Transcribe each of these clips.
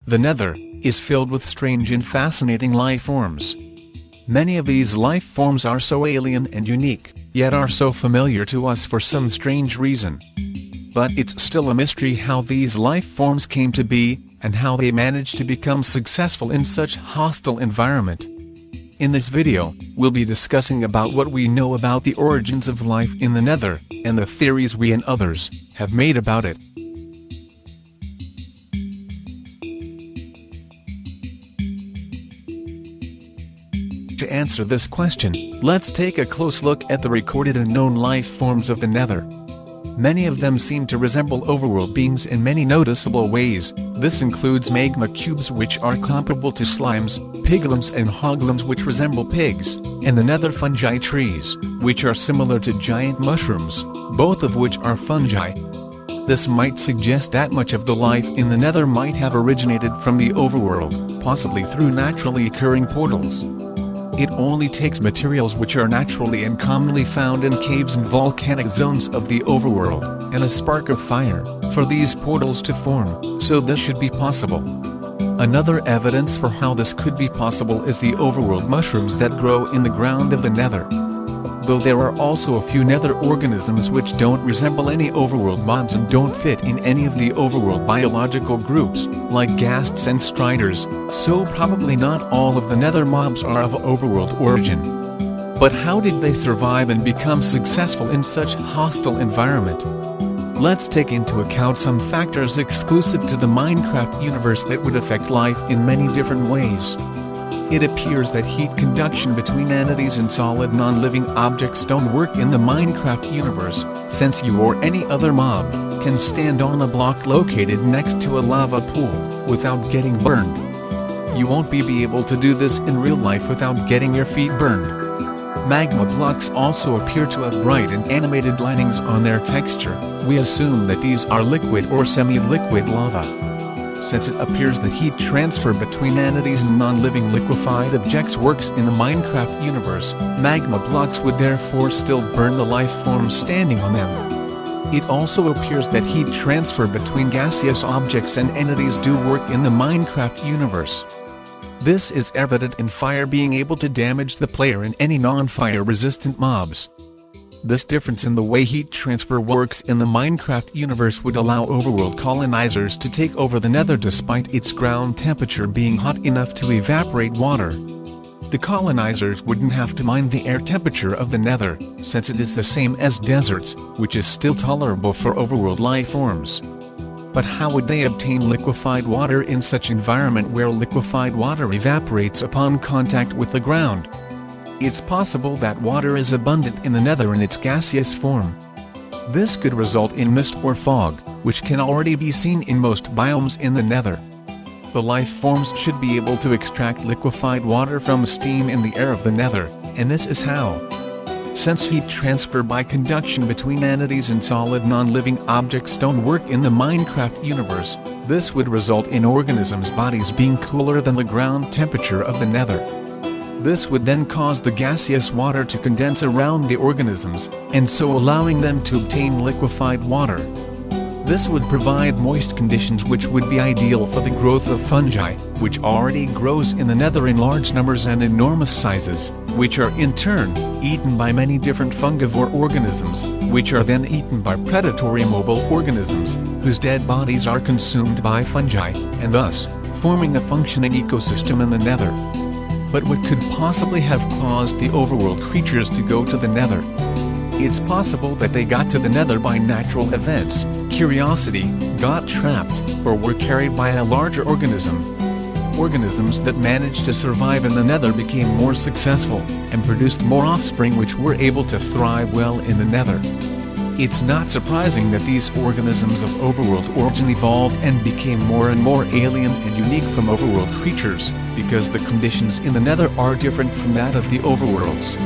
The Nether is filled with strange and fascinating life forms. Many of these life forms are so alien and unique, yet are so familiar to us for some strange reason. But it's still a mystery how these life forms came to be, and how they managed to become successful in such hostile environment. In this video, we'll be discussing about what we know about the origins of life in the Nether, and the theories we and others have made about it. To answer this question, let's take a close look at the recorded and known life forms of the Nether. Many of them seem to resemble overworld beings in many noticeable ways. This includes magma cubes, which are comparable to slimes, piglins and hoglins, which resemble pigs, and the nether fungi trees, which are similar to giant mushrooms, both of which are fungi. This might suggest that much of the life in the Nether might have originated from the overworld, possibly through naturally occurring portals. It only takes materials which are naturally and commonly found in caves and volcanic zones of the overworld, and a spark of fire, for these portals to form, so this should be possible. Another evidence for how this could be possible is the overworld mushrooms that grow in the ground of the Nether. Though there are also a few Nether organisms which don't resemble any overworld mobs and don't fit in any of the overworld biological groups, like ghasts and striders, so probably not all of the Nether mobs are of overworld origin. But how did they survive and become successful in such hostile environment? Let's take into account some factors exclusive to the Minecraft universe that would affect life in many different ways. It appears that heat conduction between entities and solid non-living objects don't work in the Minecraft universe, since you or any other mob can stand on a block located next to a lava pool without getting burned. You won't be able to do this in real life without getting your feet burned. Magma blocks also appear to have bright and animated linings on their texture. We assume that these are liquid or semi-liquid lava. Since it appears that heat transfer between entities and non-living liquefied objects works in the Minecraft universe, magma blocks would therefore still burn the life forms standing on them. It also appears that heat transfer between gaseous objects and entities do work in the Minecraft universe. This is evident in fire being able to damage the player and any non-fire resistant mobs. This difference in the way heat transfer works in the Minecraft universe would allow overworld colonizers to take over the Nether despite its ground temperature being hot enough to evaporate water. The colonizers wouldn't have to mind the air temperature of the Nether, since it is the same as deserts, which is still tolerable for overworld life forms. But how would they obtain liquefied water in such environment where liquefied water evaporates upon contact with the ground? It's possible that water is abundant in the Nether in its gaseous form. This could result in mist or fog, which can already be seen in most biomes in the Nether. The life forms should be able to extract liquefied water from steam in the air of the Nether, and this is how. Since heat transfer by conduction between entities and solid non-living objects don't work in the Minecraft universe, this would result in organisms' bodies being cooler than the ground temperature of the Nether. This would then cause the gaseous water to condense around the organisms, and so allowing them to obtain liquefied water. This would provide moist conditions which would be ideal for the growth of fungi, which already grows in the Nether in large numbers and enormous sizes, which are in turn eaten by many different fungivore organisms, which are then eaten by predatory mobile organisms, whose dead bodies are consumed by fungi, and thus forming a functioning ecosystem in the Nether. But what could possibly have caused the overworld creatures to go to the Nether? It's possible that they got to the Nether by natural events, curiosity, got trapped, or were carried by a larger organism. Organisms that managed to survive in the Nether became more successful, and produced more offspring which were able to thrive well in the Nether. It's not surprising that these organisms of overworld origin evolved and became more and more alien and unique from overworld creatures, because the conditions in the Nether are different from that of the overworlds.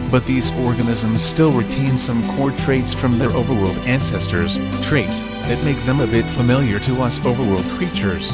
But these organisms still retain some core traits from their overworld ancestors, traits that make them a bit familiar to us overworld creatures.